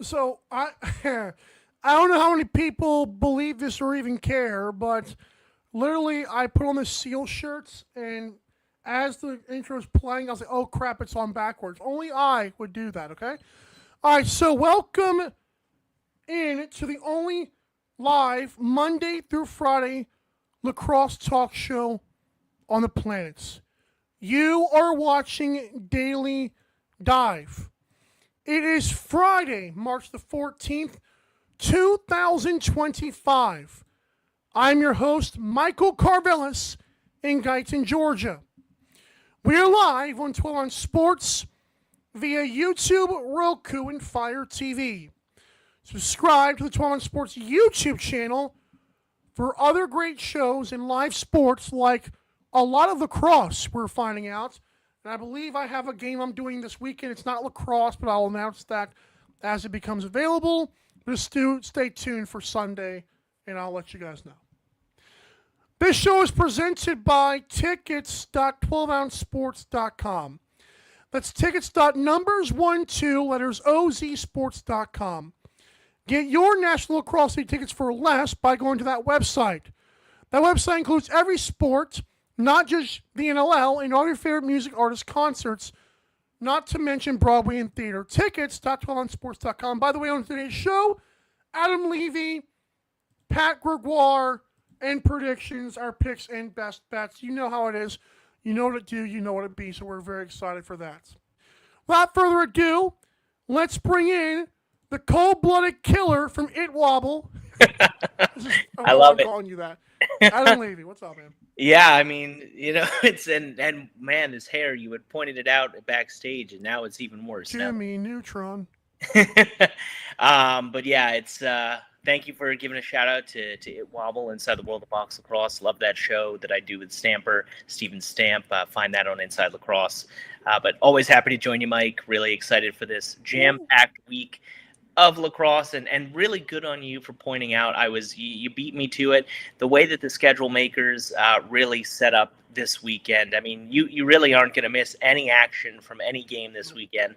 So I I don't know how many people believe this or even care, but literally I put on the Seal shirts and as the intro is playing, I was like, "Oh crap, it's on backwards." Only I would do that. Okay. All right. So welcome in to the only live Monday through Friday lacrosse talk show on the planets. You are watching Daily Dive. It is Friday, March the 14th, 2025. I'm your host, Michael Carvelis in Guyton, Georgia. We are live on 12 on Sports via YouTube, Roku, and Fire TV. Subscribe to the 12 on Sports YouTube channel for other great shows and live sports like a lot of lacrosse, we're finding out. And I believe I have a game I'm doing this weekend. It's not lacrosse, but I'll announce that as it becomes available. Just stay tuned for Sunday, and I'll let you guys know. This show is presented by tickets.12ouncesports.com. That's tickets.numbers12lettersozsports.com. Get your National Lacrosse League tickets for less by going to that website. That website includes every sport, not just the NLL, and all your favorite music artist concerts, not to mention Broadway and theater. Tickets.12ouncesports.com. By the way, on today's show, Adam Levi, Pat Gregoire, and predictions, our picks and best bets. You know how it is. You know what it do. You know what it be. So we're very excited for that. Without further ado, let's bring in the cold-blooded killer from It Wobble. I love it. I'm calling you that. Adam Levi, what's up, man? Yeah, I mean, it's and man, his hair, you had pointed it out backstage, and now it's even worse. Jimmy Neutron. But yeah, it's thank you for giving a shout out to It Wobble Inside the World of Box Lacrosse. Love that show that I do with Stamper, Steven Stamp. Find that on Inside Lacrosse. But always happy to join you, Mike. Really excited for this jam-packed week of lacrosse, and really good on you for pointing out. You beat me to it. The way that the schedule makers really set up this weekend. I mean, you really aren't going to miss any action from any game this weekend.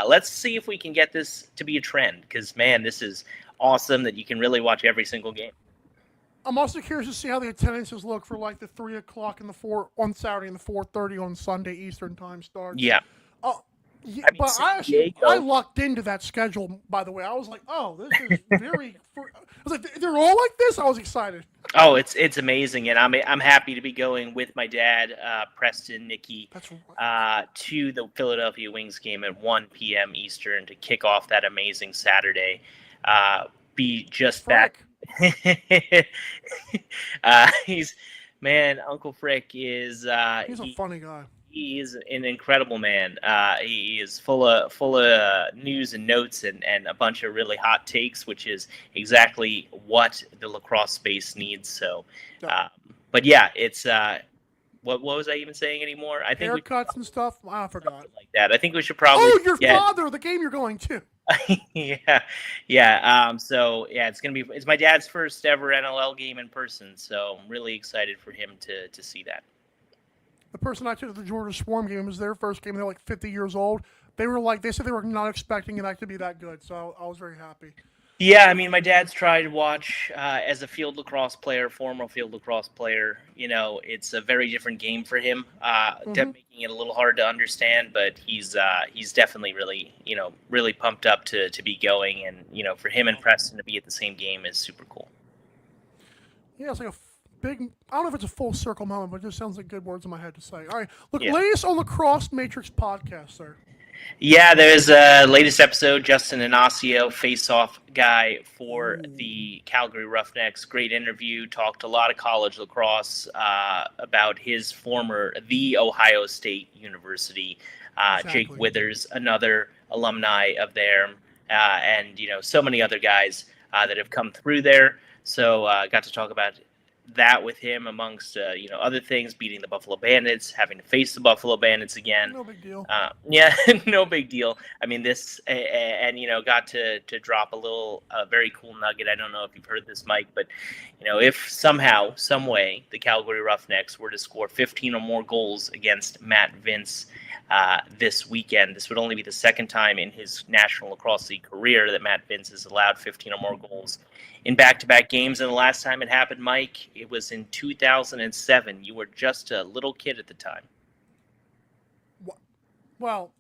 Let's see if we can get this to be a trend, because man, this is awesome that you can really watch every single game. I'm also curious to see how the attendances look for like the 3 o'clock and the 4 on Saturday and the 4:30 on Sunday Eastern time starts. Yeah. Yeah, I mean, but I lucked into that schedule, by the way. I was like, oh, this is very... I was like, they're all like this? I was excited. Oh, it's amazing, and I'm happy to be going with my dad, Preston, Nikki, to the Philadelphia Wings game at 1 p.m. Eastern to kick off that amazing Saturday. Be just back. Uncle Frick is... he's a funny guy. He is an incredible man. He is full of news and notes and a bunch of really hot takes, which is exactly what the lacrosse space needs. So, but yeah, it's what was I even saying anymore? I think haircuts and stuff. I forgot like that. I think we should probably. Oh, your father! The game you're going to. yeah. So yeah, it's my dad's first ever NLL game in person. So I'm really excited for him to see that. The person I took to the Georgia Swarm game, was their first game. They're like 50 years old. They said they were not expecting it to be that good. So I was very happy. Yeah, I mean, my dad's tried to watch as a field lacrosse player, former field lacrosse player. It's a very different game for him, making it a little hard to understand. But he's definitely really pumped up to be going, and for him and Preston to be at the same game is super cool. Yeah, it's like a big, I don't know if it's a full circle moment, but it just sounds like good words in my head to say. All right, look, latest on Lacrosse Matrix podcast, sir. Yeah, there's a latest episode, Justin Inacio, face-off guy for the Calgary Roughnecks. Great interview, talked a lot of college lacrosse about his the Ohio State University. Exactly. Jake Withers, another alumni of there, and so many other guys that have come through there. So got to talk about that with him, amongst other things, beating the Buffalo Bandits, having to face the Buffalo Bandits again. No big deal. Yeah, no big deal. I mean, this and got to drop a very cool nugget. I don't know if you've heard this, Mike, but if somehow, some way, the Calgary Roughnecks were to score 15 or more goals against Matt Vince this weekend. This would only be the second time in his National Lacrosse League career that Matt Vince has allowed 15 or more goals in back-to-back games. And the last time it happened, Mike, it was in 2007. You were just a little kid at the time. Well,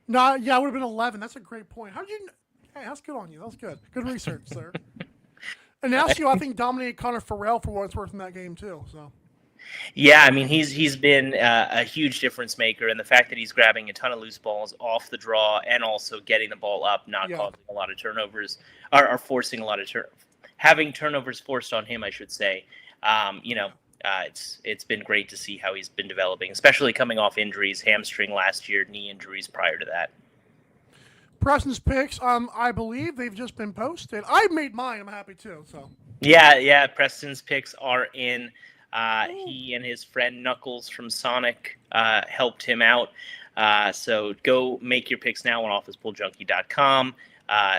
no, yeah, I would have been 11. That's a great point. How did you? Hey, that's good on you. That was good. Good research, sir. And also, I think dominated Connor Farrell for what it's worth in that game too. So. Yeah, I mean he's been a huge difference maker, and the fact that he's grabbing a ton of loose balls off the draw and also getting the ball up, not causing a lot of turnovers, are forcing a lot of having turnovers forced on him, I should say. It's been great to see how he's been developing, especially coming off injuries, hamstring last year, knee injuries prior to that. Preston's picks, I believe they've just been posted. I made mine. I'm happy too. So. Yeah. Preston's picks are in. He and his friend Knuckles from Sonic helped him out. So go make your picks now on officepoolJunkie.com.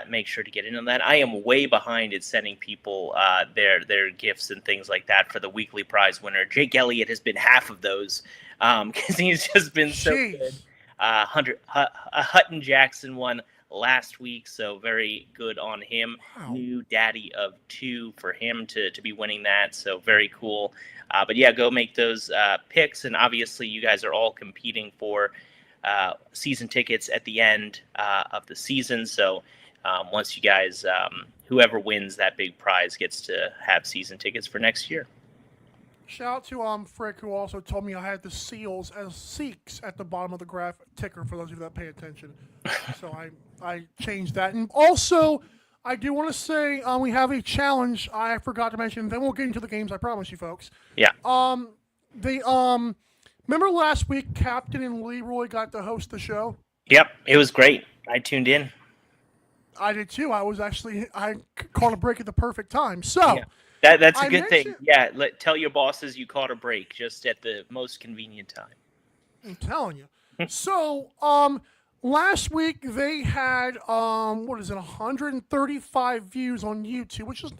Make sure to get in on that. I am way behind at sending people their gifts and things like that for the weekly prize winner. Jake Elliott has been half of those because he's just been so good. Hutton Jackson won last week, so very good on him. Wow. New daddy of 2 for him to be winning that, so very cool. But yeah, go make those picks, and obviously you guys are all competing for season tickets at the end of the season, so once you guys, whoever wins that big prize gets to have season tickets for next year. Shout out to Frick, who also told me I had the seals as Seeks at the bottom of the graph ticker for those of you that pay attention. So I changed that. And also, I do want to say we have a challenge I forgot to mention. Then we'll get into the games, I promise you folks. Yeah. Remember last week, Captain and Leroy got to host the show? Yep, it was great. I tuned in. I did too. I caught a break at the perfect time. So. Yeah. That's a good thing. Yeah, tell your bosses you caught a break just at the most convenient time. I'm telling you. So, last week they had 135 views on YouTube, which is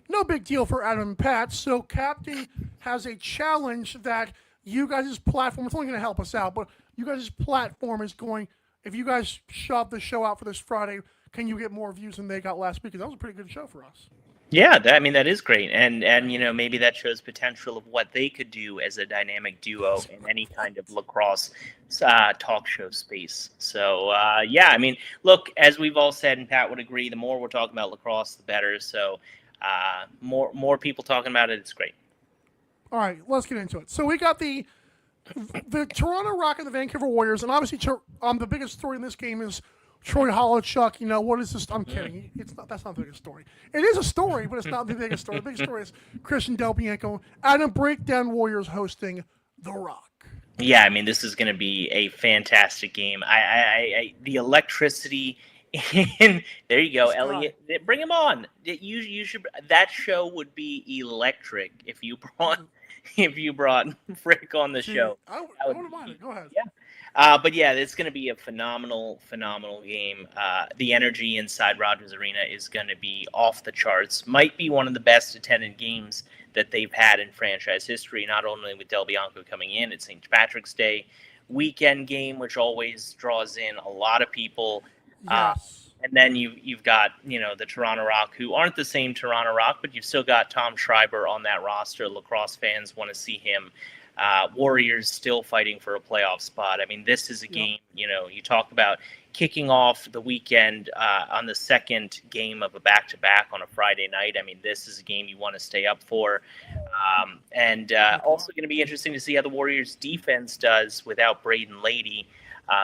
no big deal for Adam and Pat. So, Captain has a challenge that you guys' platform, it's only going to help us out, but you guys' platform is going, if you guys shove the show out for this Friday, can you get more views than they got last week? Because that was a pretty good show for us. Yeah, that is great, and maybe that shows potential of what they could do as a dynamic duo in any kind of lacrosse talk show space. So look, as we've all said, and Pat would agree, the more we're talking about lacrosse, the better. So more people talking about it, it's great. All right, let's get into it. So we got the Toronto Rock and the Vancouver Warriors, and obviously the biggest story in this game is Troy Holochuk, what is this? I'm kidding. That's not the biggest story. It is a story, but it's not the biggest story. The biggest story is Christian Del Bianco and a Breakdown Warriors hosting The Rock. Yeah, this is going to be a fantastic game. The electricity. There you go, Elliot. Bring him on. You should. That show would be electric if you brought Frick on the show. I wouldn't mind it. Go ahead. Yeah. But yeah, it's going to be a phenomenal game. The energy inside Rogers Arena is going to be off the charts. Might be one of the best attended games that they've had in franchise history, not only with Del Bianco coming in at St. Patrick's Day weekend game, which always draws in a lot of people. Yes. And then you've got, the Toronto Rock, who aren't the same Toronto Rock, but you've still got Tom Schreiber on that roster. Lacrosse fans want to see him. Warriors still fighting for a playoff spot. This is a game, you talk about kicking off the weekend on the second game of a back-to-back on a Friday night. This is a game you want to stay up for. Also going to be interesting to see how the Warriors defense does without Braden Lady,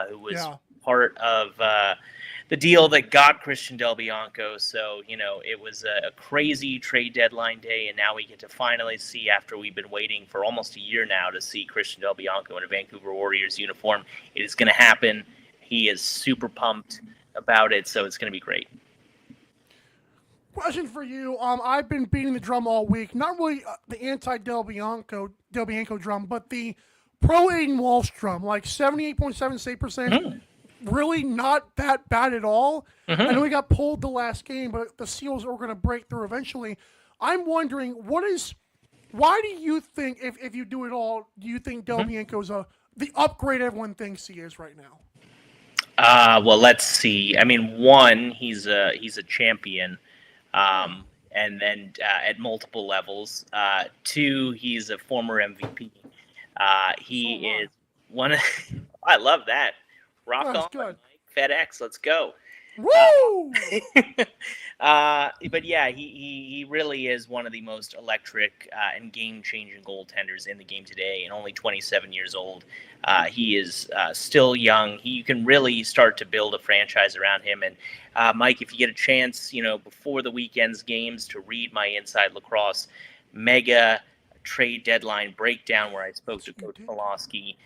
who was part of the deal that got Christian Del Bianco. So, it was a crazy trade deadline day, and now we get to finally see, after we've been waiting for almost a year now, to see Christian Del Bianco in a Vancouver Warriors uniform. It is going to happen. He is super pumped about it, so it's going to be great. Question for you. I've been beating the drum all week. Not really the anti-Del Bianco drum, but the pro Aiden Walsh drum, like 78.7 save percent. Really not that bad at all. I know we got pulled the last game, but the Seals are going to break through eventually. I'm wondering, why do you think, if you do it all, do you think Del Bianco's a the upgrade everyone thinks he is right now? Well, let's see. I mean, one, he's a champion, and then at multiple levels. Two, he's a former MVP. He is one of. I love that. Rock on, Good. FedEx. Let's go. Woo! But yeah, he really is one of the most electric and game-changing goaltenders in the game today, and only 27 years old. He is still young. You can really start to build a franchise around him. And Mike, if you get a chance, before the weekend's games, to read my Inside Lacrosse mega trade deadline breakdown, where I spoke to Coach Pulaski.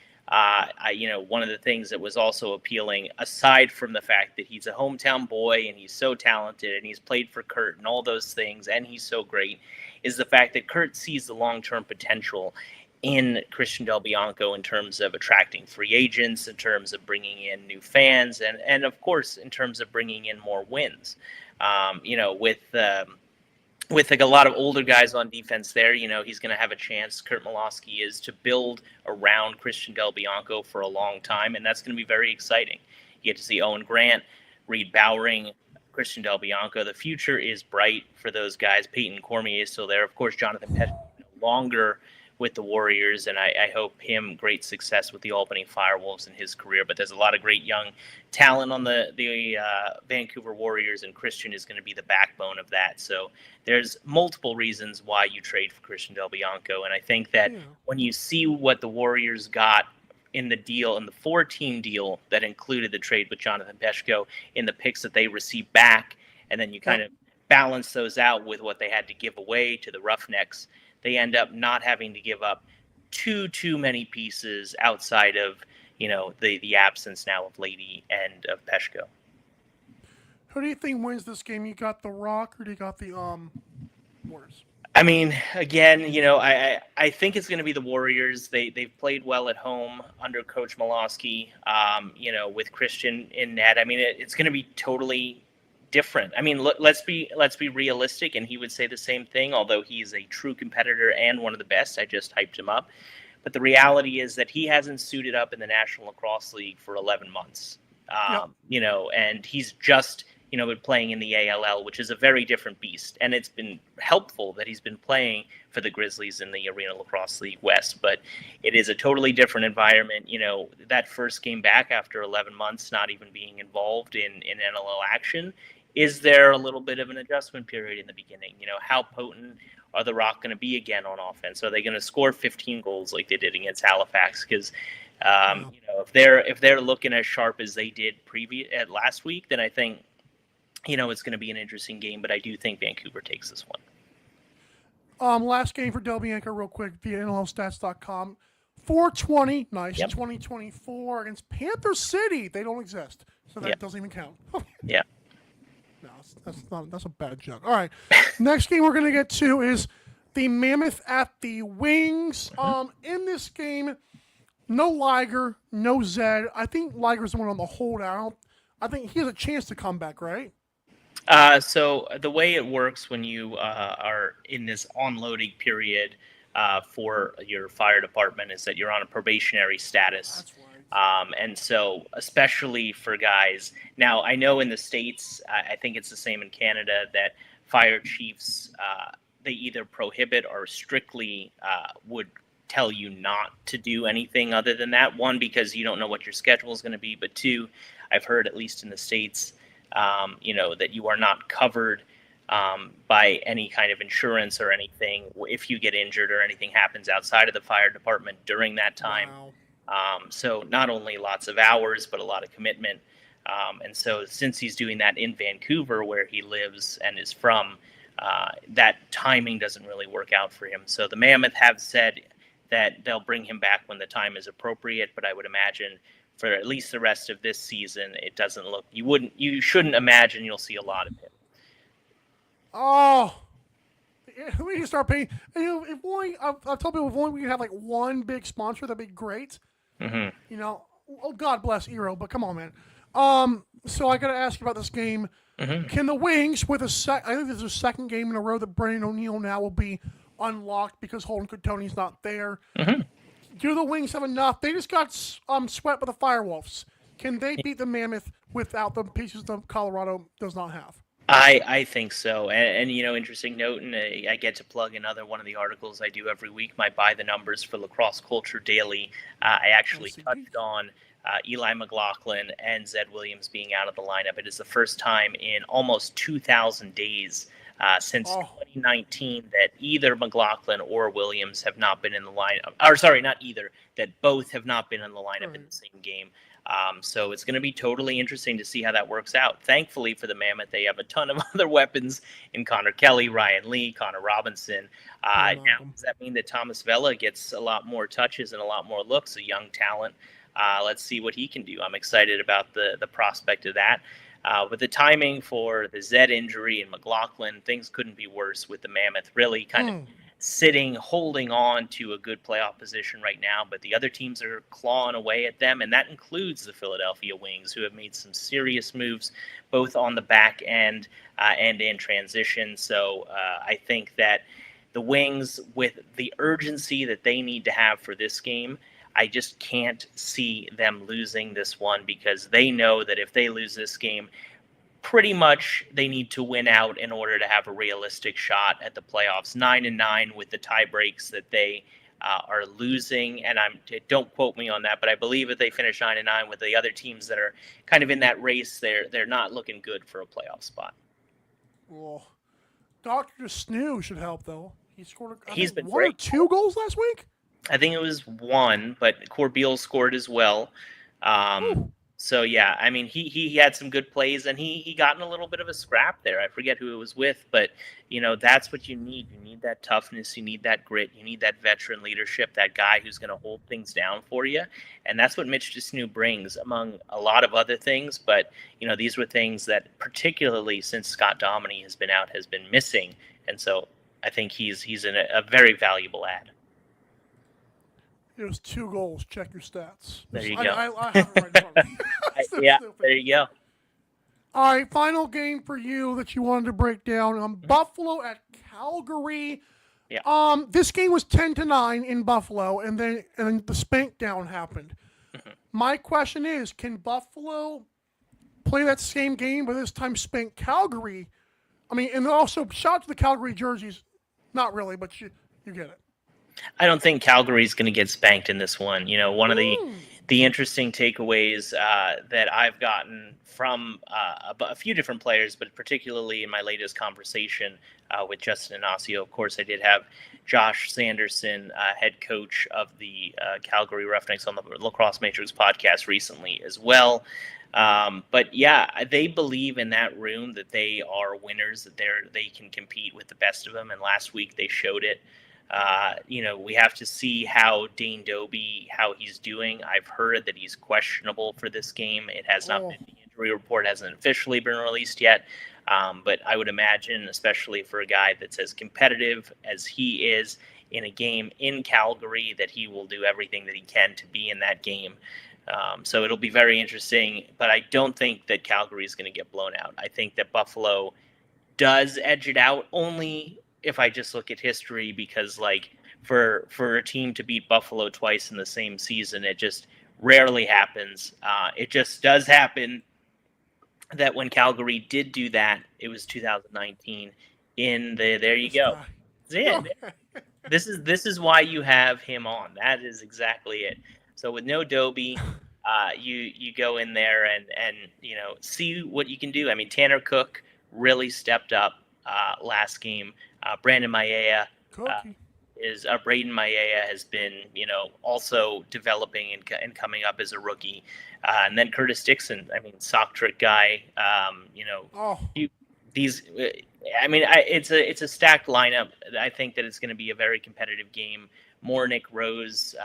One of the things that was also appealing, aside from the fact that he's a hometown boy and he's so talented and he's played for Kurt and all those things, and he's so great, is the fact that Kurt sees the long-term potential in Christian Del Bianco in terms of attracting free agents, in terms of bringing in new fans, and of course, in terms of bringing in more wins. With like a lot of older guys on defense there, he's going to have a chance. Kurt Malosky is to build around Christian Del Bianco for a long time, and that's going to be very exciting. You get to see Owen Grant, Reed Bowering, Christian Del Bianco. The future is bright for those guys. Peyton Cormier is still there. Of course, Jonathan Petsch no longer with the Warriors, and I hope him great success with the Albany Firewolves in his career. But there's a lot of great young talent on the Vancouver Warriors, and Christian is going to be the backbone of that. So there's multiple reasons why you trade for Christian Del Bianco, and I think that when you see what the Warriors got in the deal, in the 4-team deal that included the trade with Jonathan Peshko, in the picks that they received back, and then you kind of balance those out with what they had to give away to the Roughnecks, they end up not having to give up too many pieces outside of, the absence now of Lady and of Peshko. Who do you think wins this game? You got the Rock or do you got the Warriors? I mean, again, I think it's going to be the Warriors. They've played well at home under Coach Malosky, with Christian in net. I mean, it's going to be totally different. I mean, let's be realistic, and he would say the same thing, although he's a true competitor and one of the best. I just hyped him up. But the reality is that he hasn't suited up in the National Lacrosse League for 11 months. And he's just, been playing in the ALL, which is a very different beast. And it's been helpful that he's been playing for the Grizzlies in the Arena Lacrosse League West. But it is a totally different environment. That first game back after 11 months, not even being involved in NLL action, is there a little bit of an adjustment period in the beginning? How potent are the Rock going to be again on offense? Are they going to score 15 goals like they did against Halifax? Because if they're looking as sharp as they did at last week, then I think it's going to be an interesting game. But I do think Vancouver takes this one. Last game for Del Bianco, real quick, via NLLstats.com. 420, nice. 2024 against Panther City. They don't exist, so that doesn't even count. Yeah. No, that's a bad joke. All right. Next game we're going to get to is the Mammoth at the Wings. In this game, no Liger, no Zed. I think Liger's the one on the holdout. I think he has a chance to come back, right? So the way it works when you are in this onloading period for your fire department is that you're on a probationary status. That's right. And so, especially for guys, now I know in the States, I think it's the same in Canada, that fire chiefs, they either prohibit or strictly would tell you not to do anything other than that. One, because you don't know what your schedule is going to be. But two, I've heard, at least in the States, that you are not covered by any kind of insurance or anything if you get injured or anything happens outside of the fire department during that time. Wow. So not only lots of hours, but a lot of commitment. And so since he's doing that in Vancouver, where he lives and is from, that timing doesn't really work out for him. So the Mammoth have said that they'll bring him back when the time is appropriate, but I would imagine for at least the rest of this season, it doesn't look, you shouldn't imagine you'll see a lot of him. Oh, we need to start paying. If only, I've told people, if only we could have like one big sponsor, that'd be great. Mm-hmm. Oh, God bless Eero, but come on, man. So I got to ask you about this game. Mm-hmm. Can the Wings, with I think this is their second game in a row that Brendan O'Neill now will be unlocked because Holden Coutoni's not there. Mm-hmm. do the Wings have enough? They just got swept by the Firewolves. Can they beat the Mammoth without the pieces that Colorado does not have? I think so. And interesting note, and I get to plug another one of the articles I do every week, my By the Numbers for Lacrosse Culture Daily. I actually touched on Eli McLaughlin and Zed Williams being out of the lineup. It is the first time in almost 2,000 days since 2019 that either McLaughlin or Williams have not been in the lineup. Or sorry, not either, that both have not been in the lineup in the same game. So it's going to be totally interesting to see how that works out. Thankfully for the Mammoth, they have a ton of other weapons in Connor Kelly, Ryan Lee, Connor Robinson. Now, does that mean that Thomas Vela gets a lot more touches and a lot more looks, a young talent? Let's see what he can do. I'm excited about the prospect of that. With the timing for the Zed injury and McLaughlin, things couldn't be worse with the Mammoth really kind of holding on to a good playoff position right now, but the other teams are clawing away at them, and that includes the Philadelphia Wings, who have made some serious moves both on the back end and in transition. So I think that the Wings, with the urgency that they need to have for this game, I just can't see them losing this one, because they know that if they lose this game, pretty much they need to win out in order to have a realistic shot at the playoffs. 9-9 with the tie breaks that they are losing, and don't quote me on that, but I believe if they finish 9-9 with the other teams that are kind of in that race, they're not looking good for a playoff spot. Well, Dr. Snoo should help though. He's been one great. Or two goals last week. I think it was one, but Corbeil scored as well. So yeah, I mean, he had some good plays, and he got in a little bit of a scrap there. I forget who it was with, but that's what you need. You need that toughness, you need that grit, you need that veteran leadership, that guy who's going to hold things down for you, and that's what Mitch Desnu brings, among a lot of other things. But these were things that, particularly since Scott Dominy has been out, has been missing, and so I think he's a very valuable add. It was 2 goals. Check your stats. There you go. I have it right in front of me. Yeah, there you go. All right, final game for you that you wanted to break down. Buffalo at Calgary. Yeah. This game was 10-9 in Buffalo, and then the spank down happened. My question is, can Buffalo play that same game, but this time spank Calgary? I mean, and also shout out to the Calgary jerseys. Not really, but you get it. I don't think Calgary's going to get spanked in this one. One of the interesting takeaways that I've gotten from a few different players, but particularly in my latest conversation with Justin Inacio, of course, I did have Josh Sanderson, head coach of the Calgary Roughnecks, on the Lacrosse Matrix podcast recently as well. But yeah, they believe in that room that they are winners, that they can compete with the best of them. And last week they showed it. We have to see how Dane Doby, how he's doing. I've heard that he's questionable for this game. It has not been, the injury report hasn't officially been released yet. But I would imagine, especially for a guy that's as competitive as he is in a game in Calgary, that he will do everything that he can to be in that game. So it'll be very interesting, but I don't think that Calgary is going to get blown out. I think that Buffalo does edge it out, only if I just look at history, because for a team to beat Buffalo twice in the same season, it just rarely happens. It just does happen that when Calgary did do that, it was 2019 there you go. Yeah. This is why you have him on. That is exactly it. So with no Doby, you go in there and see what you can do. I mean, Tanner Cook really stepped up last game. Brandon Maia Braden Maia has been, also developing and coming up as a rookie. And then Curtis Dixon, I mean, sock trick guy, it's a stacked lineup. I think that it's going to be a very competitive game. More Nick Rose,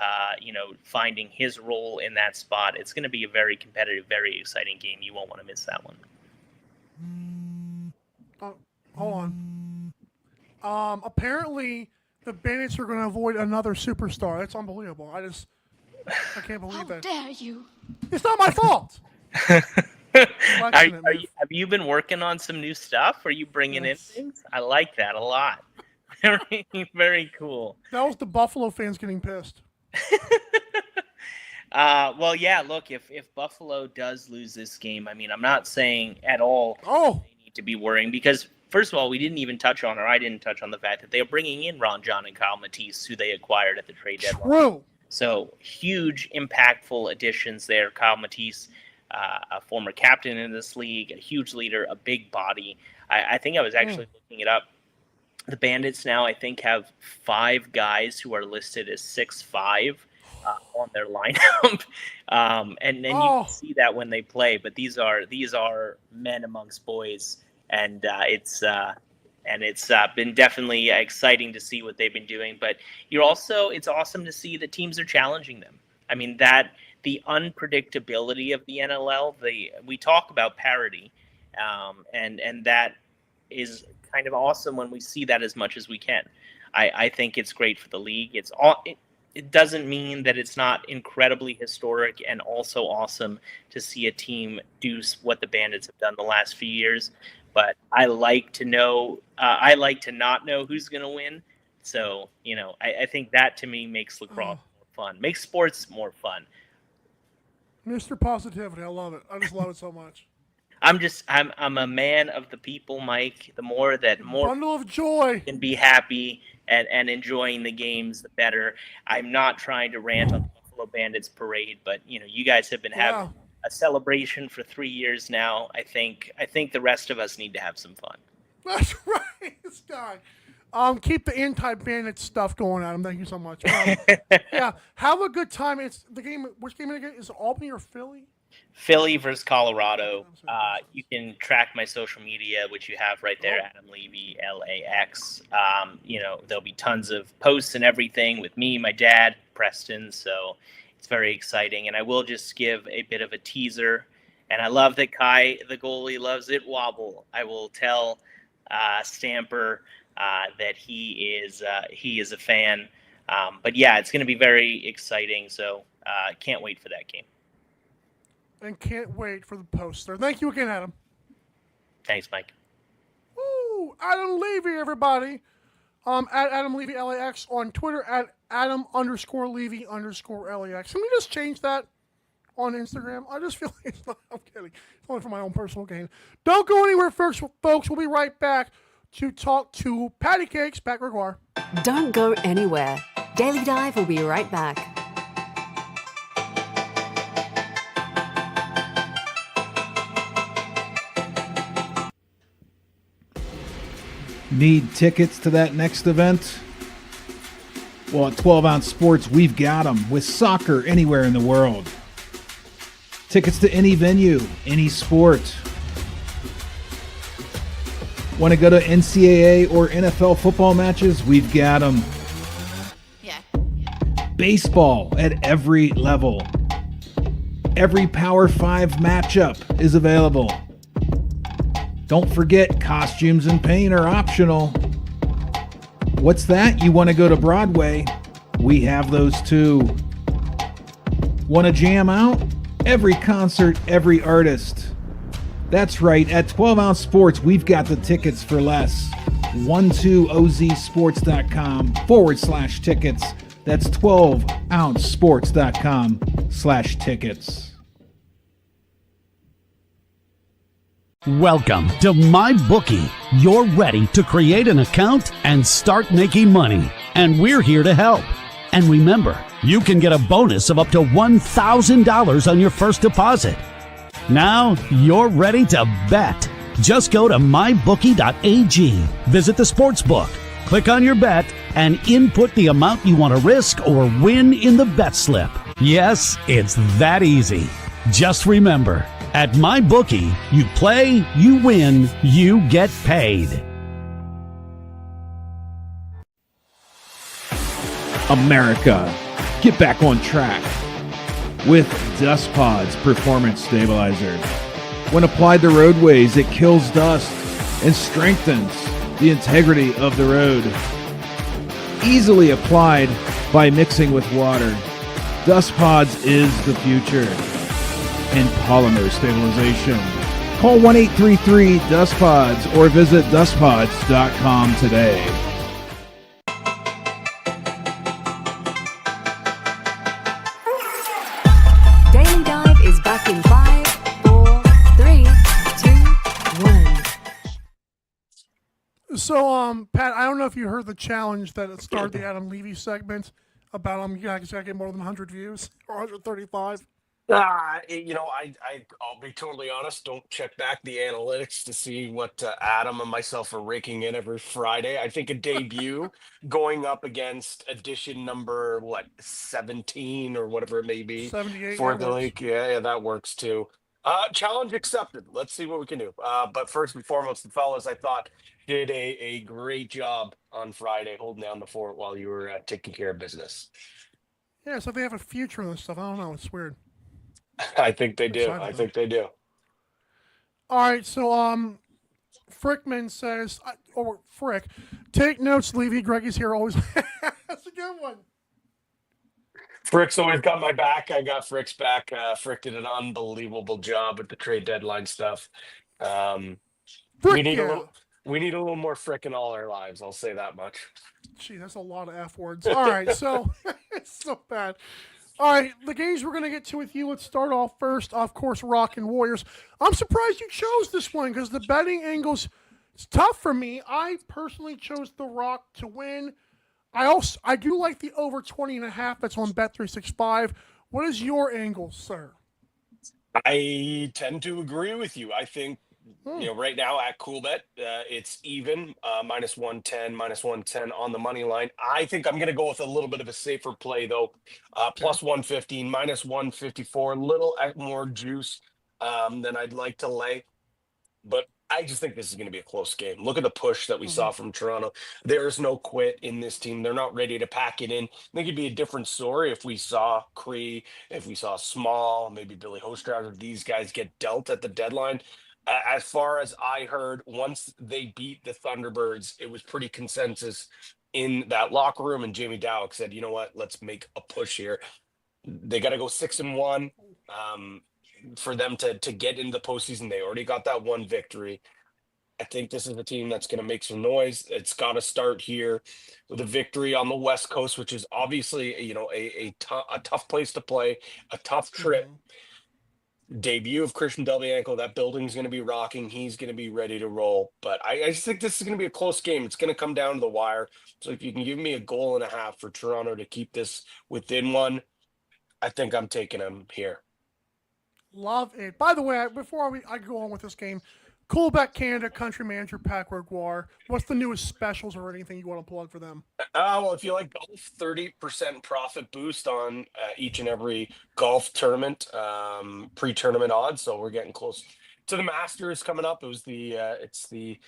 finding his role in that spot. It's going to be a very competitive, very exciting game. You won't want to miss that one. Hold on. Apparently, the Bandits are going to avoid another superstar. That's unbelievable. I can't believe that. How dare you? It's not my fault. Have you been working on some new stuff? Are you bringing in things? I like that a lot. Very, very cool. That was the Buffalo fans getting pissed. Well, yeah, look, if Buffalo does lose this game, I mean, I'm not saying at all they need to be worrying because, first of all, we didn't even touch on, or I didn't touch on the fact that they are bringing in Ron John and Kyle Matisse, who they acquired at the trade deadline. True. So huge, impactful additions there. Kyle Matisse, a former captain in this league, a huge leader, a big body. I think I was actually looking it up. The Bandits now, I think, have 5 guys who are listed as 6'5" on their lineup, and then you can see that when they play. But these are men amongst boys, and it's been definitely exciting to see what they've been doing. But it's awesome to see that teams are challenging them. I mean, that the unpredictability of the NLL. We talk about parity, and that is kind of awesome when we see that as much as we can. I think it's great for the league. It doesn't mean that it's not incredibly historic and also awesome to see a team do what the Bandits have done the last few years. But I like to not know who's going to win. So, I think that to me makes lacrosse more fun, makes sports more fun. Mr. Positivity, I love it. I just love it so much. I'm a man of the people, Mike. The more bundle of joy can be happy and enjoying the games, the better. I'm not trying to rant on the Buffalo Bandits parade, but you guys have been having a celebration for 3 years now. I think the rest of us need to have some fun. That's right, this guy. Keep the anti-bandit stuff going, Adam. Thank you so much. Yeah, have a good time. It's the game. Which game is it? Albany or Philly? Philly versus Colorado. You can track my social media, which you have right there, Adam Levi LAX. There'll be tons of posts and everything with me, my dad, Preston. So it's very exciting. And I will just give a bit of a teaser. And I love that Kai, the goalie, loves it wobble. I will tell Stamper that he is a fan. But yeah, it's going to be very exciting. So can't wait for that game. And can't wait for the poster. Thank you again, Adam. Thanks, Mike. Woo! Adam Levy, everybody. At Adam Levy LAX on Twitter, at Adam_Levy_LAX. Can we just change that on Instagram? I just feel like I'm kidding. It's only for my own personal gain. Don't go anywhere first, folks. We'll be right back to talk to Patty Cakes, Pat Gregoire. Don't go anywhere. Daily Dive will be right back. Need tickets to that next event? Well, at 12 Ounce Sports, we've got them with soccer anywhere in the world. Tickets to any venue, any sport. Want to go to NCAA or NFL football matches? We've got them. Yeah. Baseball at every level. Every Power 5 matchup is available. Don't forget, costumes and paint are optional. What's that? You want to go to Broadway? We have those too. Want to jam out? Every concert, every artist. That's right, at 12 Ounce Sports, we've got the tickets for less. 12ozsports.com/tickets. That's 12ouncesports.com/tickets. Welcome to MyBookie. You're ready to create an account and start making money, and we're here to help. And remember, you can get a bonus of up to $1,000 on your first deposit. Now you're ready to bet. Just go to mybookie.ag, visit the sportsbook, click on your bet, and input the amount you want to risk or win in the bet slip. Yes, it's that easy. Just remember, at MyBookie, you play, you win, you get paid. America, get back on track with Dust Pods Performance Stabilizer. When applied to roadways, it kills dust and strengthens the integrity of the road. Easily applied by mixing with water, Dust Pods is the future in polymer stabilization. Call 1-833-DustPods or visit dustpods.com today. So, Pat, I don't know if you heard the challenge that started the Adam Levy segment about you guys got to get more than 100 views or 135. I'll be totally honest. Don't check back the analytics to see what Adam and myself are raking in every Friday. I think a debut going up against edition number 17 or whatever it may be 78, for that the works. league. Yeah, that works too. Challenge accepted. Let's see what we can do. But first and foremost, the fellas I thought did a great job on Friday holding down the fort while you were taking care of business. Yeah, so they have a future in this stuff. I don't know. It's weird. I think they I'm do. excited, I though. think they do. All right, so Frickman says, or Frick, take notes, Levy. Greg is here always. That's a good one. Frick's always got my back. I got Frick's back. Frick did an unbelievable job with the trade deadline stuff. Um, we Frick, need a yeah. little. We need a little more Frick in all our lives. I'll say that much. Gee, that's a lot of F words. All right, so it's so bad. All right, the games we're going to get to with you. Let's start off first, of course, Rock and Warriors. I'm surprised you chose this one because the betting angles, it's tough for me. I personally chose the Rock to win. I do like the over 20.5 that's on Bet365. What is your angle, sir? I tend to agree with you. I think right now at CoolBet, it's even minus 110, minus 110 on the money line. I think I'm going to go with a little bit of a safer play though, plus 115, minus 154, a little more juice than I'd like to lay. But I just think this is going to be a close game. Look at the push that we saw from Toronto. There's no quit in this team. They're not ready to pack it in. I think it'd be a different story if we saw Cree, if we saw Small, maybe Billy Hostrauer, these guys get dealt at the deadline. As far as I heard, once they beat the Thunderbirds, it was pretty consensus in that locker room. And Jamie Dowek said, you know what, let's make a push here. They got to go 6-1. For them to get into the postseason. They already got that one victory. I think this is a team that's going to make some noise. It's got to start here with a victory on the West Coast, which is obviously, a tough place to play, a tough trip. Debut of Christian Delbianco, that building's going to be rocking. He's going to be ready to roll. But I just think this is going to be a close game. It's going to come down to the wire. So if you can give me a goal and a half for Toronto to keep this within one, I think I'm taking them here. Love it. By the way, before I go on with this game, Coolback Canada country manager Pat Gregoire. What's the newest specials or anything you want to plug for them? Well, if you like golf, 30% profit boost on each and every golf tournament, pre-tournament odds. So we're getting close to the Masters coming up. It's the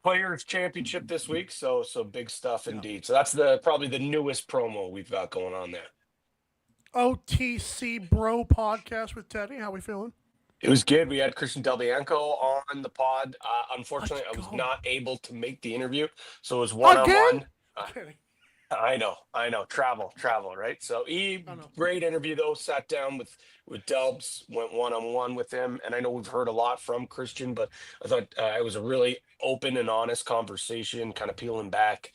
Players Championship this week. So big stuff indeed. So that's probably the newest promo we've got going on there. OTC Bro podcast with Teddy. How we feeling? It was good. We had Christian Delbianco on the pod. Unfortunately, I was not able to make the interview, so it was one-on-one. I know. Travel, right? So great interview though. Sat down with Delbs, went one-on-one with him, and I know we've heard a lot from Christian, but I thought it was a really open and honest conversation, kind of peeling back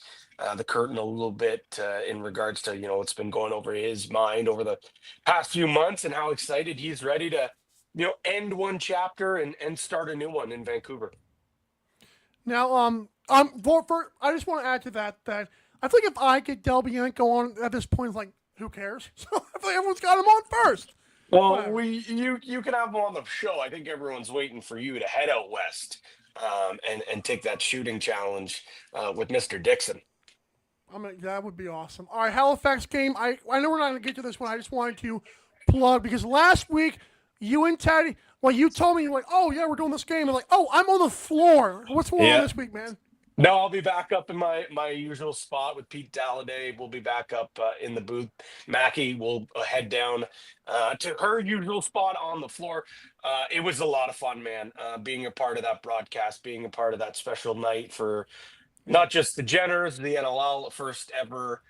the curtain a little bit in regards to what's been going over his mind over the past few months and how excited he's ready to end one chapter and start a new one in Vancouver. Now, I just want to add to that I think if I get Delbianco on at this point, it's like, who cares? So I think everyone's got him on first. Well, you can have him on the show. I think everyone's waiting for you to head out west and take that shooting challenge with Mr. Dixon. That would be awesome. All right, Halifax game. I know we're not going to get to this one. I just wanted to plug because last week you and Teddy, you told me, you're like, oh, yeah, we're doing this game. I'm like, oh, I'm on the floor. What's going on this week, man? No, I'll be back up in my usual spot with Pete Dalladay. We'll be back up in the booth. Mackie will head down to her usual spot on the floor. It was a lot of fun, man, being a part of that broadcast, being a part of that special night for not just the Jenners, the NLL, first ever.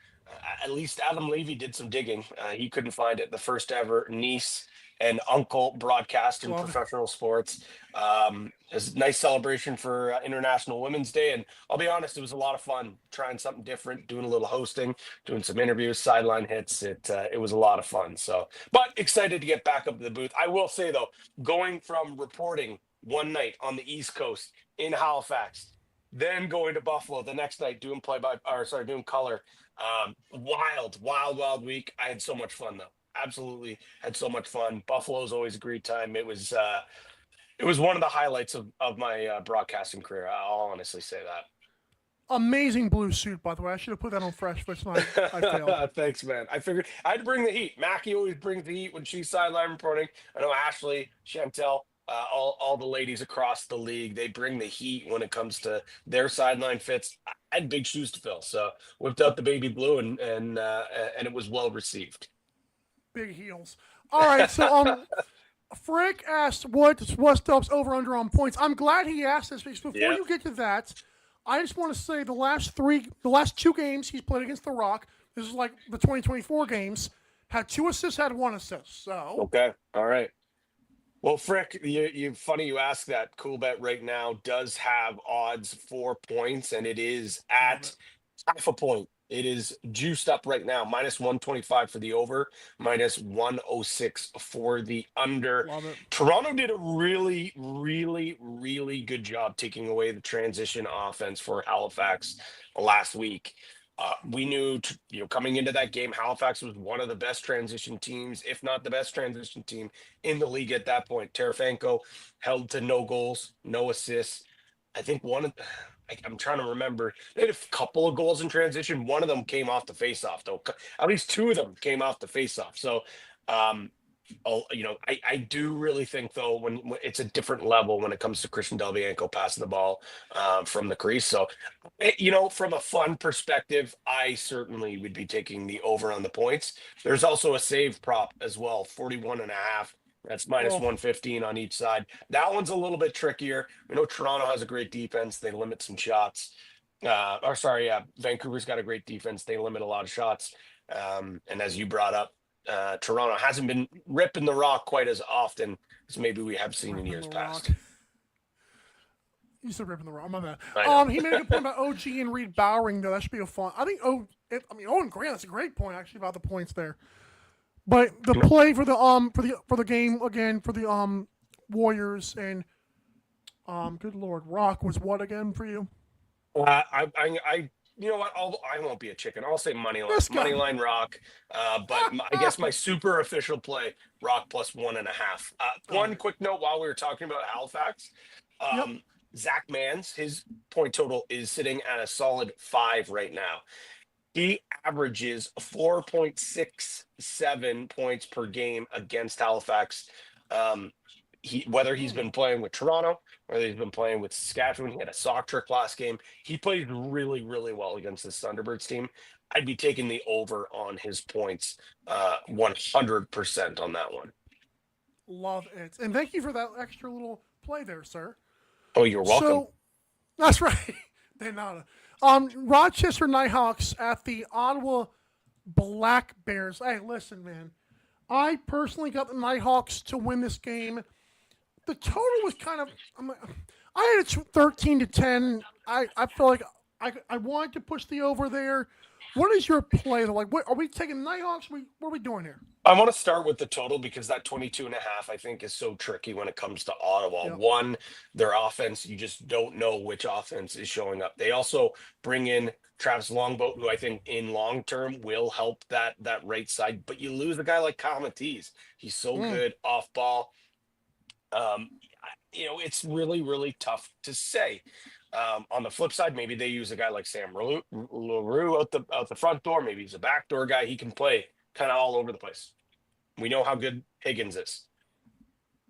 At least Adam Levy did some digging. He couldn't find it. The first ever niece and uncle broadcast in professional sports. It's a nice celebration for International Women's Day. And I'll be honest, it was a lot of fun trying something different, doing a little hosting, doing some interviews, sideline hits. It was a lot of fun. So, but excited to get back up to the booth. I will say, though, going from reporting one night on the East Coast in Halifax, 2 nights in Vancouver, it's a different ball game. It's a different Then going to Buffalo the next night, doing doing color. Wild week. I had so much fun though. Absolutely had so much fun. Buffalo's always a great time. It was one of the highlights of my broadcasting career. I'll honestly say Amazing blue suit, by the way. I should have put that on fresh, but I failed. that. Thanks, man. I figured I had to bring the heat. Mackie always brings the heat when she's sideline reporting. I know Ashley, Chantel, all the ladies across the league, they bring the heat when it comes to their sideline fits. I had big shoes to fill, so whipped out the baby blue and it was well received. Big heels. All right, so Frick asked what's Dub's over under on points. I'm glad he asked this because before you get to that, I just want to say the last 2 games he's played against the Rock. This is like the 2024 games. Had 2 assists, had 1 assist. So okay, all right. Well, Frick, you funny you ask that. Coolbet right now does have odds 4 points, and it is at half a point. It is juiced up right now, minus 125 for the over, minus 106 for the under. Love it. Toronto did a really, really, really good job taking away the transition offense for Halifax last week. We knew, coming into that game, Halifax was one of the best transition teams, if not the best transition team in the league at that point. Tarafanko held to no goals, no assists. I think I'm trying to remember. They had a couple of goals in transition. One of them came off the faceoff, though. At least 2 of them came off the faceoff. So, I do really think, though, when it's a different level when it comes to Christian Delbianco passing the ball from the crease. So, from a fun perspective, I certainly would be taking the over on the points. There's also a save prop as well, 41.5. That's minus 115 on each side. That one's a little bit trickier. We know Toronto has a great defense. They limit some shots. Vancouver's got a great defense. They limit a lot of shots. And as you brought up, Toronto hasn't been ripping the Rock quite as often as maybe we have seen in years past. You said ripping the Rock. My bad. He made a good point about OG and Reed Bowering, though. That should be a fun. I think Owen Grant. That's a great point actually about the points there. But the play for the game again for the Warriors and good Lord, Rock was what again for you? You know what? I won't be a chicken. I'll say money line Rock. But I guess my super official play Rock plus 1.5. One quick note while we were talking about Halifax, Zach Mans, his point total is sitting at a solid 5 right now. He averages 4.67 points per game against Halifax. Whether he's been playing with Toronto, whether he's been playing with Saskatchewan, he had a sock trick last game. He played really, really well against the Thunderbirds team. I'd be taking the over on his points 100% on that one. Love it. And thank you for that extra little play there, sir. Oh, you're welcome. So, that's right. They're not. Rochester Nighthawks at the Ottawa Black Bears. Hey, listen, man. I personally got the Nighthawks to win this game. The total was kind of. I had it 13-10. I feel like I wanted to push the over there. What is your play? Like, what are we taking the Nighthawks? What are we doing here? I want to start with the total because that 22.5 I think is so tricky when it comes to Ottawa. Yep. One, their offense, you just don't know which offense is showing up. They also bring in Travis Longboat, who I think in long term will help that right side. But you lose a guy like Kyle Matisse. He's so good off ball. It's really, really tough to say. On the flip side, maybe they use a guy like Sam LaRue out the front door. Maybe he's a backdoor guy. He can play kind of all over the place. We know how good Higgins is.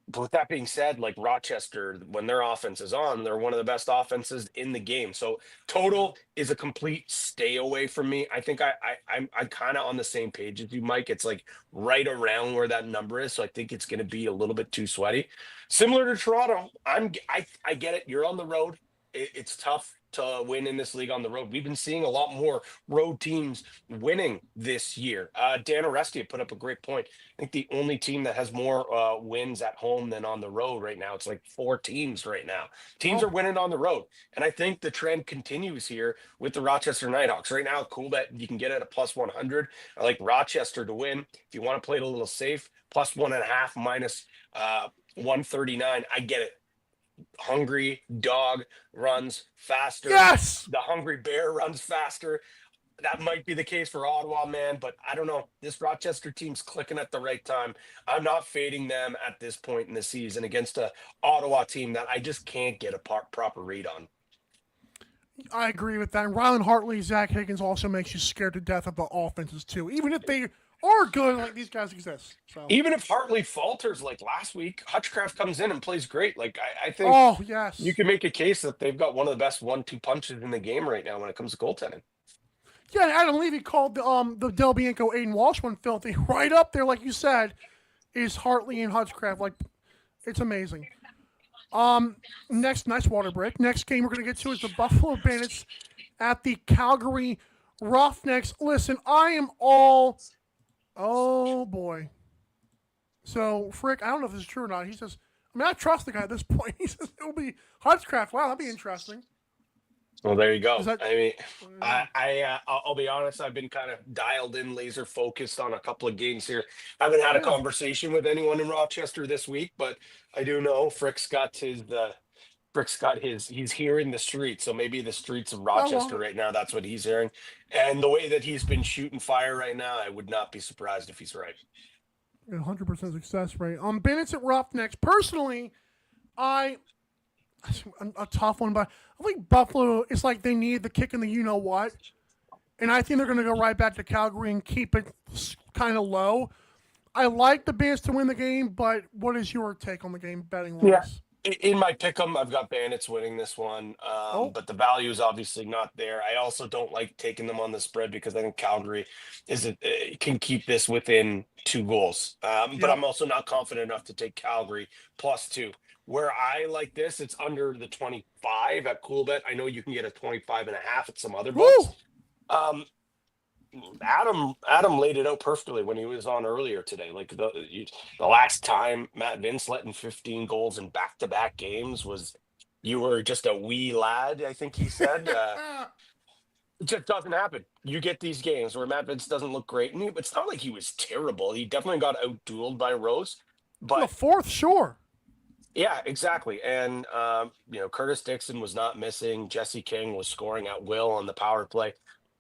But with that being said, like Rochester, when their offense is on, they're one of the best offenses in the game. So total is a complete stay away from me. I think I'm kind of on the same page as you, Mike. It's like right around where that number is. So I think it's going to be a little bit too sweaty. Similar to Toronto, I get it. You're on the road. It's tough to win in this league on the road. We've been seeing a lot more road teams winning this year. Dan Arestia put up a great point. I think the only team that has more wins at home than on the road right now, it's like 4 teams right now. Teams are winning on the road. And I think the trend continues here with the Rochester Nighthawks. Right now, cool bet you can get it at plus 100. I like Rochester to win. If you want to play it a little safe, plus 1.5 minus 139. I get it. hungry dog runs faster. Yes. The hungry bear runs faster. That might be the case for Ottawa, man, but I don't know. This Rochester team's clicking at the right time. I'm not fading them at this point in the season against a Ottawa team that I just can't get a proper read on. I agree with that. And Rylan Hartley, Zach Higgins also makes you scared to death of the offenses too. Even if they are good, like these guys exist. So Even if Hartley falters like last week, Hutchcraft comes in and plays great. Like I think oh yes, you can make a case that they've got one of the best 1-2 punches in the game right now when it comes to goaltending. yeah. And Adam Levy called the Del Bianco Aiden Walsh one filthy. Right up there, like you said, is Hartley and Hutchcraft. Like it's amazing. Next, nice water break. Next game we're going to get to is the Buffalo Bandits at the Calgary Roughnecks. Listen, I am all, oh boy. So, Frick, I don't know if this is true or not. He says, I mean, I trust the guy at this point. He says it'll be Hutchcraft. Wow, that'd be interesting. Well, there you go. That, I mean, I'll be honest. I've been kind of dialed in, laser focused on a couple of games here. I haven't had a conversation with anyone in Rochester this week, but I do know Frick's got his. He's hearing the streets, so maybe the streets of Rochester right now. That's what he's hearing, and the way that he's been shooting fire right now, I would not be surprised if he's right. 100% success rate. Bandits at Roughnecks. Personally, a tough one, but I think Buffalo, it's like they need the kick in the you-know-what. And I think they're going to go right back to Calgary and keep it kind of low. I like the Bandits to win the game, but what is your take on the game betting-wise? Yeah. In my pick'em, I've got Bandits winning this one, but the value is obviously not there. I also don't like taking them on the spread because I think Calgary can keep this within 2 goals. But I'm also not confident enough to take Calgary +2. Where I like this, it's under the 25 at Coolbet. I know you can get a 25.5 at some other books. Adam laid it out perfectly when he was on earlier today. Like the last time Matt Vince let in 15 goals in back-to-back games was you were just a wee lad, I think he said. It just doesn't happen. You get these games where Matt Vince doesn't look great. And it's not like he was terrible. He definitely got out-dueled by Rose. But the fourth, sure. Yeah, exactly. And, Curtis Dixon was not missing. Jesse King was scoring at will on the power play.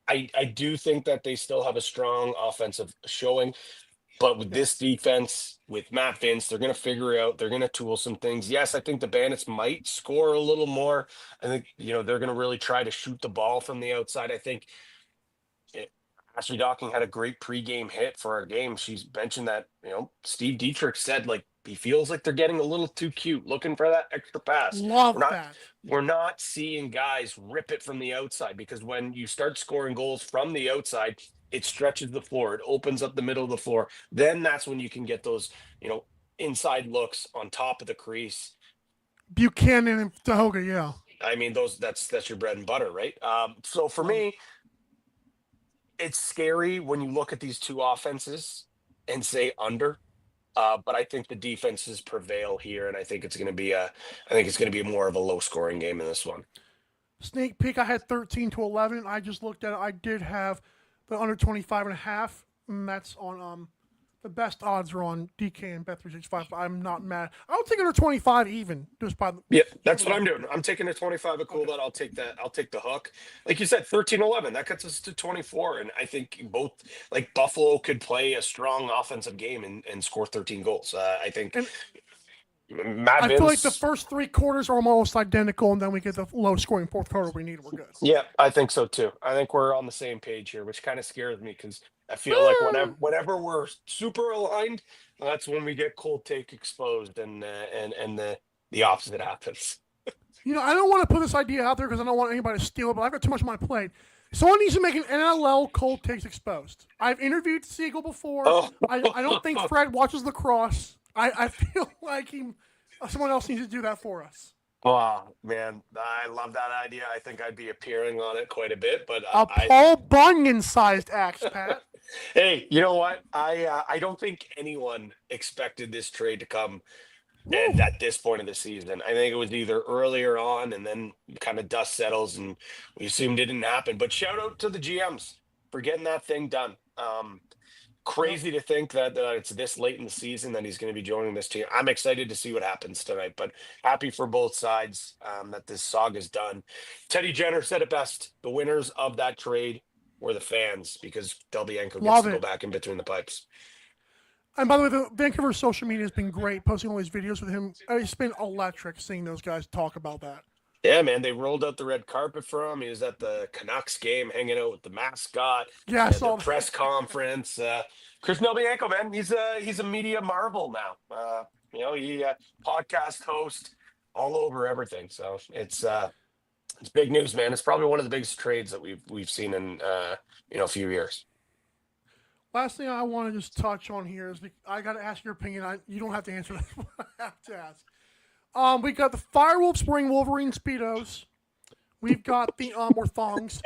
I do think that they still have a strong offensive showing. But with this defense, with Matt Vince, they're going to figure it out. They're going to tool some things. Yes, I think the Bandits might score a little more. I think, they're going to really try to shoot the ball from the outside. I think Ashley Docking had a great pregame hit for our game. She's mentioned that, Steve Dietrich said, like, he feels like they're getting a little too cute, looking for that extra pass. We're not seeing guys rip it from the outside because when you start scoring goals from the outside, it stretches the floor. It opens up the middle of the floor. Then that's when you can get those, inside looks on top of the crease. Buchanan and Tahoga, yeah. I mean, that's your bread and butter, right? So for me, it's scary when you look at these two offenses and say under. But I think the defenses prevail here, and I think it's going to be more of a low-scoring game in this one. Sneak peek, I had 13-11. I just looked at it. I did have the under 25.5, and that's on the best odds are on DK and Bet365. I'm not mad. I'll take under 25 even. Just by yeah, that's what I'm doing. I'm taking a 25 at Coolbet. Okay. I'll take that. I'll take the hook. Like you said, 13-11. That gets us to 24. And I think both, like Buffalo could play a strong offensive game and score 13 goals. I think I feel like the first 3 quarters are almost identical, and then we get the low-scoring fourth quarter we need. We're good. Yeah, I think so too. I think we're on the same page here, which kind of scares me because I feel like whenever we're super aligned, that's when we get cold take exposed, and the opposite happens. I don't want to put this idea out there because I don't want anybody to steal it, but I've got too much on my plate. Someone needs to make an NLL cold takes exposed. I've interviewed Siegel before. Oh. I don't think Fred watches lacrosse. I feel like someone else needs to do that for us. Wow, man, I love that idea. I think I'd be appearing on it quite a bit, but Paul Bunyan-sized axe, Pat. Hey, you know what? I don't think anyone expected this trade to come at this point of the season. I think it was either earlier on and then kind of dust settles and we assumed it didn't happen. But shout out to the GMs for getting that thing done. crazy to think that it's this late in the season that he's going to be joining this team. I'm excited to see what happens tonight, but happy for both sides that this saga's done. Teddy Jenner said it best. The winners of that trade were the fans, because Delbianco gets to go back in between the pipes. And by the way, the Vancouver social media has been great, posting all these videos with him. It's been electric seeing those guys talk about that. Yeah, man, they rolled out the red carpet for him. He was at the Canucks game hanging out with the mascot. Yeah, I saw the press conference. Chris Delbianco, man, he's a media marvel now. He podcast host all over everything. So it's big news, man. It's probably one of the biggest trades that we've seen in a few years. Last thing I want to just touch on here is I got to ask your opinion. You don't have to answer that. I have to ask. We got the Firewolf Spring Wolverine Speedos. We've got the or thongs.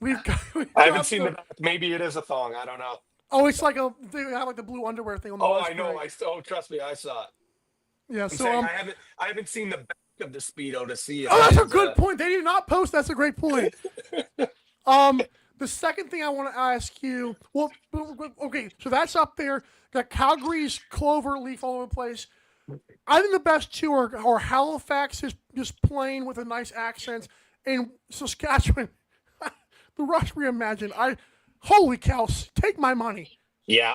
We've got I haven't seen the back. Maybe it is a thong. I don't know. Oh, it's like they have like the blue underwear thing on the I know. Trust me, I saw it. Yeah, I haven't seen the back of the Speedo to see it. Oh, that's a good point. They did not post. That's a great point. The second thing I want to ask you, okay, so that's up there. Got Calgary's clover leaf all over the place. I think the best two are Halifax is just playing with a nice accent, and Saskatchewan, the Rush Reimagined. Holy cows, take my money. Yeah,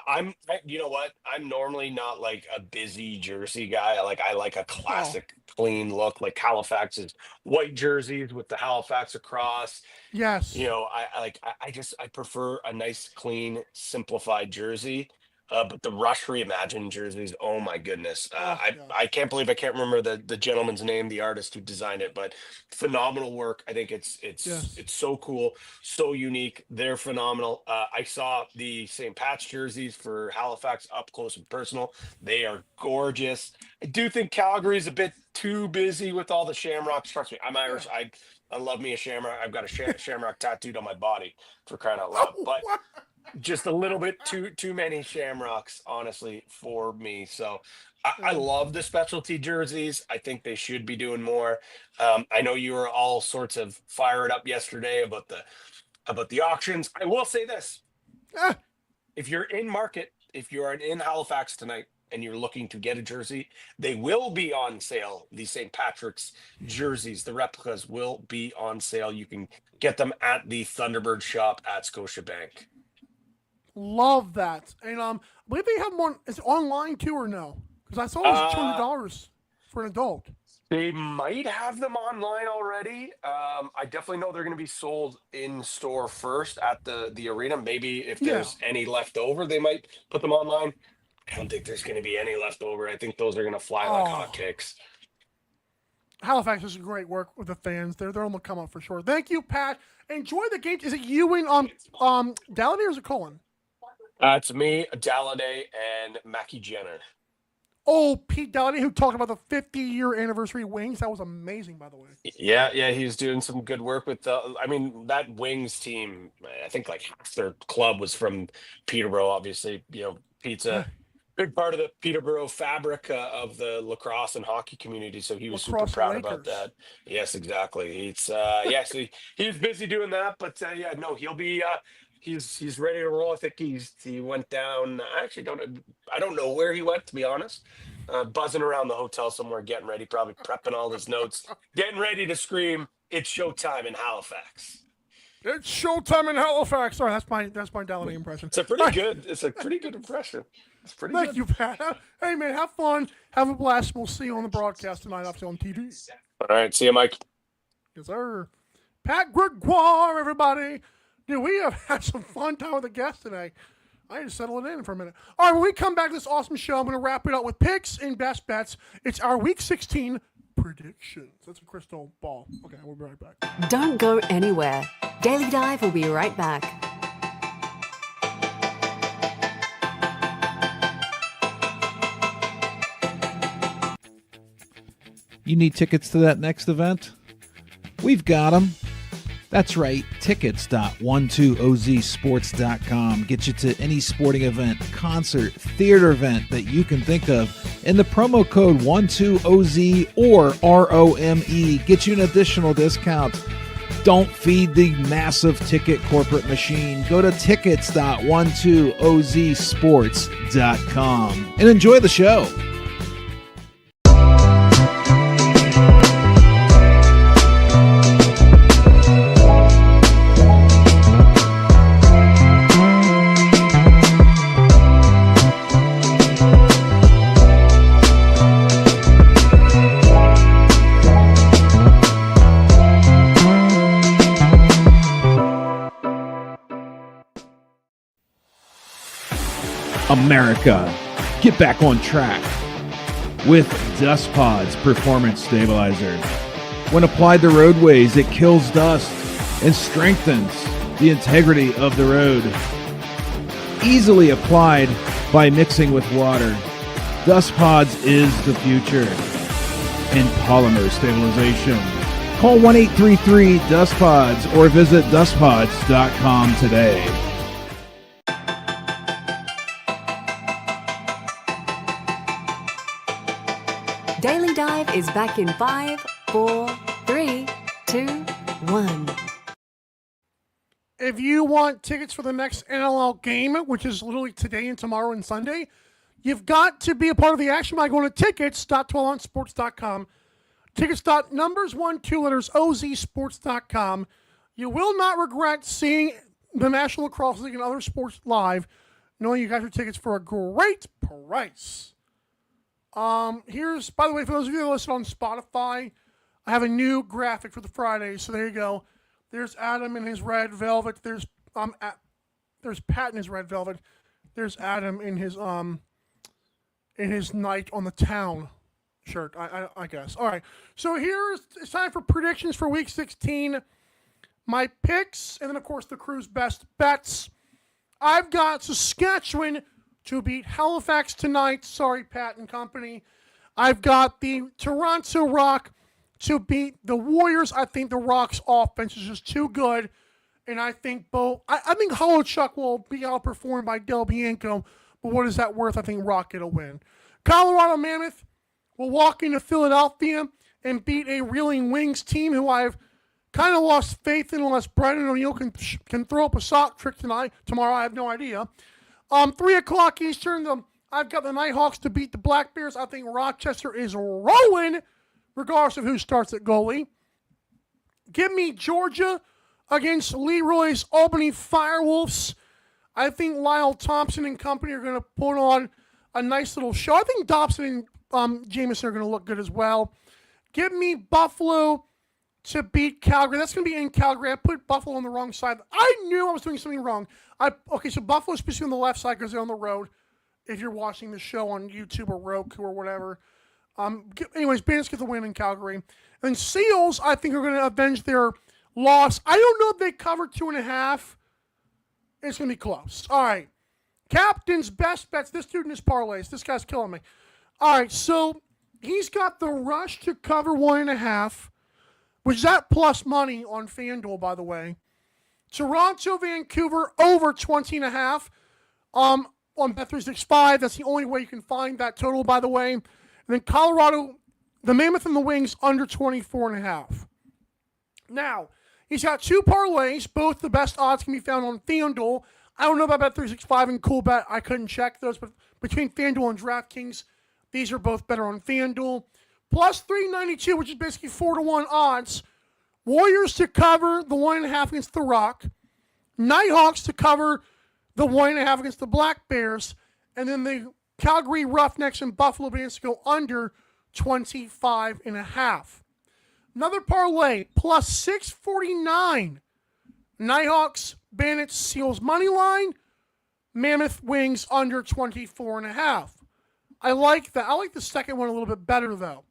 you know what? I'm normally not like a busy jersey guy. I like a classic, clean look, like Halifax's white jerseys with the Halifax across. Yes. I prefer a nice, clean, simplified jersey. But the Rush Reimagined jerseys, oh my goodness. I can't believe I can't remember the gentleman's name, the artist who designed it, but phenomenal work. I think it's so cool, so unique. They're phenomenal. I saw the St. Pat's jerseys for Halifax up close and personal. They are gorgeous. I do think Calgary's a bit too busy with all the shamrocks. Trust me, I'm Irish. I love me a shamrock. I've got a shamrock tattooed on my body, for crying out loud. But just a little bit too many shamrocks, honestly, for me. So I love the specialty jerseys. I think they should be doing more. I know you were all sorts of fired up yesterday about the auctions. I will say this: if you're in market, if you're in Halifax tonight and you're looking to get a jersey, they will be on sale. The St. Patrick's jerseys, the replicas, will be on sale. You can get them at the Thunderbird shop at Scotiabank. Love that. And I believe they have one. Is it online too or no? Because I saw it was $200 for an adult. They might have them online already. I definitely know they're going to be sold in store first at the arena. Maybe if there's any left over, they might put them online. I don't think there's going to be any left over. I think those are going to fly like hotcakes. Halifax does great work with the fans. They're on the come up for sure. Thank you, Pat. Enjoy the game. Is it you and Dalladay or is it Colin? It's me, Dalladay, and Mackie Jenner. Oh, Pete Dalladay, who talked about the 50-year anniversary Wings. That was amazing, by the way. Yeah, he's doing some good work with that Wings team. I think like half their club was from Peterborough, obviously. Pete's a big part of the Peterborough fabric of the lacrosse and hockey community, so he was super proud about that. Yes, exactly. It's so he's busy doing that, but he'll be he's ready to roll. I think he went down. I don't know where he went, to be honest. Buzzing around the hotel somewhere, getting ready, probably prepping all his notes, getting ready to scream, "It's showtime in Halifax." It's showtime in Halifax. Sorry, that's my Dalladay impression. It's a pretty good impression. It's pretty good. Thank you, Pat. Hey, man, have fun. Have a blast. We'll see you on the broadcast tonight, obviously on TV. All right. See you, Mike. Yes, sir. Pat Gregoire, everybody. Dude, we have had some fun time with the guests today. I need to settle it in for a minute. All right, when we come back to this awesome show, I'm going to wrap it up with picks and best bets. It's our Week 16 predictions. That's a crystal ball. Okay, we'll be right back. Don't go anywhere. Daily Dive will be right back. You need tickets to that next event? We've got them. That's right, tickets.12ozsports.com. Get you to any sporting event, concert, theater event that you can think of. And the promo code 12OZ or ROME gets you an additional discount. Don't feed the massive ticket corporate machine. Go to tickets.12ozsports.com and enjoy the show. America, get back on track with Dust Pods Performance Stabilizer. When applied to roadways, it kills dust and strengthens the integrity of the road. Easily applied by mixing with water, Dust Pods is the future in polymer stabilization. Call 1-833-DUST-PODS or visit dustpods.com today. Daily Dive is back in 5, 4, 3, 2, 1. If you want tickets for the next NLL game, which is literally today and tomorrow and Sunday, you've got to be a part of the action by going to tickets.12onsports.com. Tickets.ozsports.com. You will not regret seeing the National Lacrosse League and other sports live, knowing you got your tickets for a great price. Here's, by the way, for those of you that listen on Spotify, I have a new graphic for the Friday. So there you go. There's Adam in his red velvet. There's Pat in his red velvet. There's Adam in his Night on the Town shirt, I guess. All right. So it's time for predictions for Week 16. My picks, and then of course the crew's best bets. I've got Saskatchewan to beat Halifax tonight. Sorry, Pat and company. I've got the Toronto Rock to beat the Warriors. I think the Rock's offense is just too good. And I think I think Holochuk will be outperformed by Del Bianco. But what is that worth? I think Rock get a win. Colorado Mammoth will walk into Philadelphia and beat a Reeling Wings team who I've kind of lost faith in unless Brendan O'Neill can throw up a sock trick tomorrow. I have no idea. 3 o'clock Eastern, I've got the Nighthawks to beat the Black Bears. I think Rochester is rolling, regardless of who starts at goalie. Give me Georgia against Leroy's Albany Firewolves. I think Lyle Thompson and company are going to put on a nice little show. I think Dobson and Jameson are going to look good as well. Give me Buffalo to beat Calgary. That's going to be in Calgary. I put Buffalo on the wrong side. I knew I was doing something wrong. So Buffalo's supposed to be on the left side because they're on the road. If you're watching the show on YouTube or Roku or whatever. Anyways, Bandits get the win in Calgary. And Seals, I think, are going to avenge their loss. I don't know if they cover 2.5. It's going to be close. All right. Captain's best bets. This dude in his parlays. This guy's killing me. All right, so he's got the Rush to cover 1.5, which is at plus money on FanDuel, by the way. Toronto, Vancouver, over 20.5 on Bet365. That's the only way you can find that total, by the way. And then Colorado, the Mammoth and the Wings, under 24.5. Now, he's got 2 parlays. Both the best odds can be found on FanDuel. I don't know about Bet365 and CoolBet. I couldn't check those, but between FanDuel and DraftKings, these are both better on FanDuel. Plus 392, which is basically 4-1 odds. Warriors to cover the 1.5 against the Rock. Nighthawks to cover the 1.5 against the Black Bears. And then the Calgary Roughnecks and Buffalo Bandits to go under 25.5. Another parlay, plus 649. Nighthawks, Bandits, Seals money line. Mammoth Wings under 24.5. I like that. I like the second one a little bit better, though.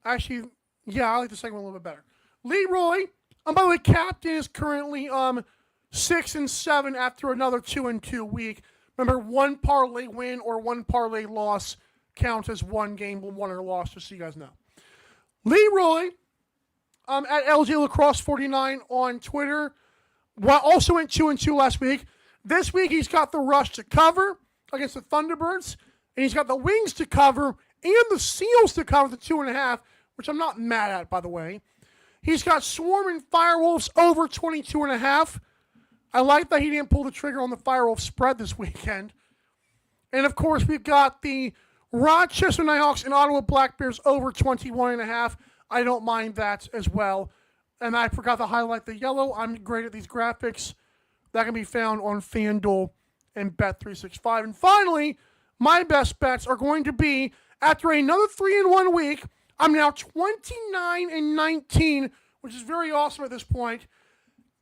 Actually, yeah, I like the second one a little bit better. Leroy, by the way, captain is currently 6-7 after another 2-2 week. Remember, 1 parlay win or 1 parlay loss counts as 1 game, won or lost, just so you guys know. Leroy, at LJ Lacrosse 49 on Twitter, also went 2-2 last week. This week, he's got the Rush to cover against the Thunderbirds, and he's got the Wings to cover and the Seals to cover the 2.5, which I'm not mad at, by the way. He's got Swarm and Firewolves over 22.5. I like that he didn't pull the trigger on the Firewolf spread this weekend. And, of course, we've got the Rochester Nighthawks and Ottawa Black Bears over 21.5. I don't mind that as well. And I forgot to highlight the yellow. I'm great at these graphics. That can be found on FanDuel and Bet365. And finally, my best bets are going to be, after another 3-1 week, I'm now 29-19, which is very awesome at this point.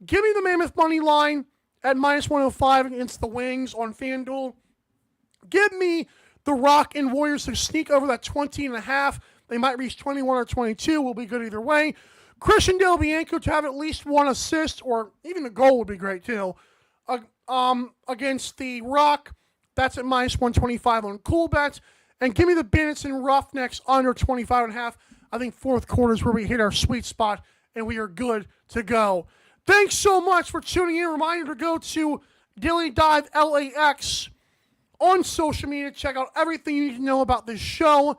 Give me the Mammoth money line at -105 against the Wings on FanDuel. Give me the Rock and Warriors to sneak over that 20.5. They might reach 21 or 22. Will be good either way. Christian Del Bianco to have at least one assist, or even a goal would be great too. Against the Rock, that's at -125 on Cool Bets. And give me the Bandits and Roughnecks under 25.5. I think fourth quarter is where we hit our sweet spot, and we are good to go. Thanks so much for tuning in. Reminder to go to Daily Dive LAX on social media. Check out everything you need to know about this show.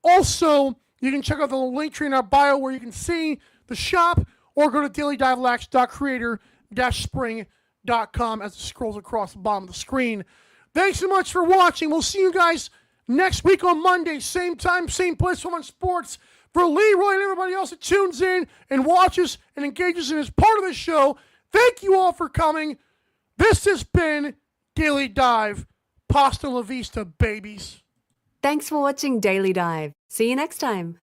Also, you can check out the link tree in our bio where you can see the shop, or go to dailydivelax.creator-spring.com as it scrolls across the bottom of the screen. Thanks so much for watching. We'll see you guys next week on Monday, same time, same place, Home on Sports. For Leroy and everybody else that tunes in and watches and engages in as part of the show, thank you all for coming. This has been Daily Dive. Pasta la vista, babies. Thanks for watching Daily Dive. See you next time.